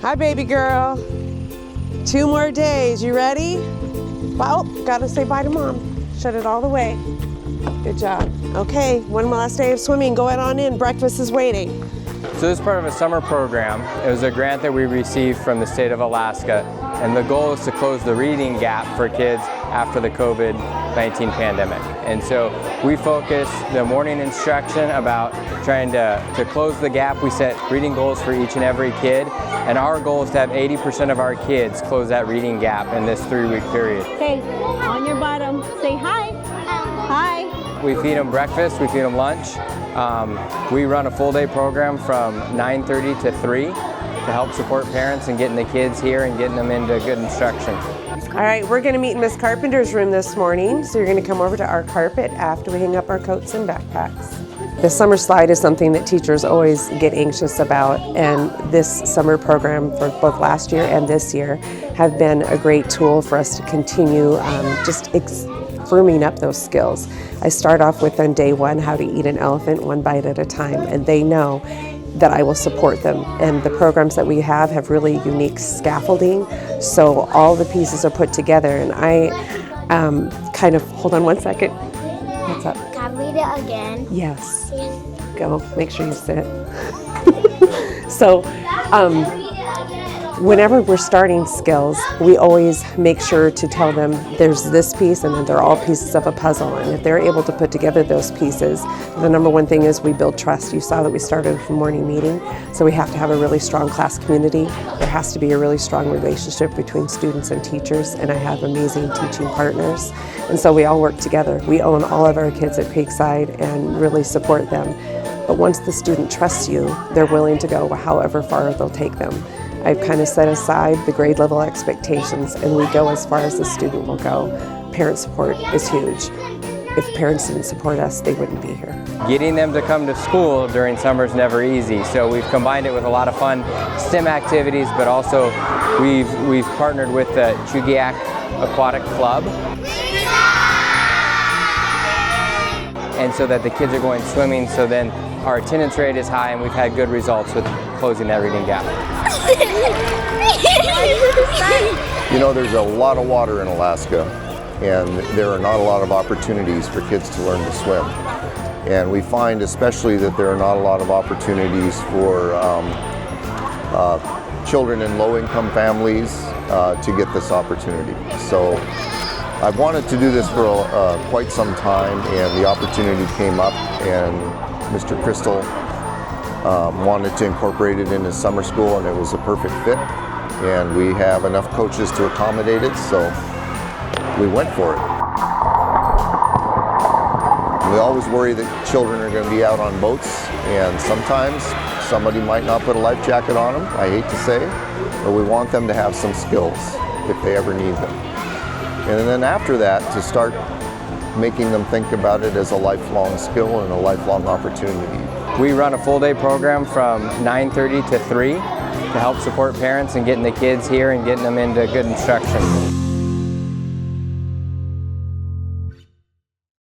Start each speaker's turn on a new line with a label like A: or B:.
A: Hi, baby girl. 2 more days. You ready? Oh, gotta say bye to Mom. Shut it all the way. Good job. Okay, one last day of swimming. Go on in. Breakfast is waiting.
B: So this is part of a summer program. It was a grant that we received from the state of Alaska, and the goal is to close the reading gap for kids after the COVID-19 pandemic. And so we focus the morning instruction about trying to close the gap. We set reading goals for each and every kid, and our goal is to have 80% of our kids close that reading gap in this 3-week period.
C: Okay, on your bottom, say hi. Hi.
B: We feed them breakfast, we feed them lunch. We run a full day program from 9:30 to 3 to help support parents and getting the kids here and getting them into good instruction.
A: All right, we're gonna meet in Miss Carpenter's room this morning, so you're gonna come over to our carpet after we hang up our coats and backpacks. The summer slide is something that teachers always get anxious about, and this summer program for both last year and this year have been a great tool for us to continue firming up those skills. I start off with on day 1 how to eat an elephant 1 bite at a time, and they know that I will support them. And the programs that we have really unique scaffolding, so all the pieces are put together. And I hold on 1 second. What's up?
D: Can I read it again?
A: Yes. Go, make sure you sit. So, whenever we're starting skills, we always make sure to tell them there's this piece and then they're all pieces of a puzzle. And if they're able to put together those pieces, the number one thing is we build trust. You saw that we started a morning meeting, so we have to have a really strong class community. There has to be a really strong relationship between students and teachers, and I have amazing teaching partners. And so we all work together. We own all of our kids at Creekside and really support them. But once the student trusts you, they're willing to go however far they'll take them. I've kind of set aside the grade level expectations, and we go as far as the student will go. Parent support is huge. If parents didn't support us, they wouldn't be here.
B: Getting them to come to school during summer is never easy, so we've combined it with a lot of fun STEM activities, but also we've partnered with the Chugiak Aquatic Club. And so that the kids are going swimming, so then our attendance rate is high, and we've had good results with closing that reading gap.
E: You know, there's a lot of water in Alaska, and there are not a lot of opportunities for kids to learn to swim. And we find especially that there are not a lot of opportunities for children in low-income families to get this opportunity. So I've wanted to do this for quite some time, and the opportunity came up, and Mr. Crystal wanted to incorporate it in his summer school, and it was a perfect fit. And we have enough coaches to accommodate it, so we went for it. We always worry that children are going to be out on boats, and sometimes somebody might not put a life jacket on them, I hate to say, but we want them to have some skills if they ever need them. And then after that, to start making them think about it as a lifelong skill and a lifelong opportunity.
B: We run a full day program from 9:30 to 3 to help support parents and getting the kids here and getting them into good instruction.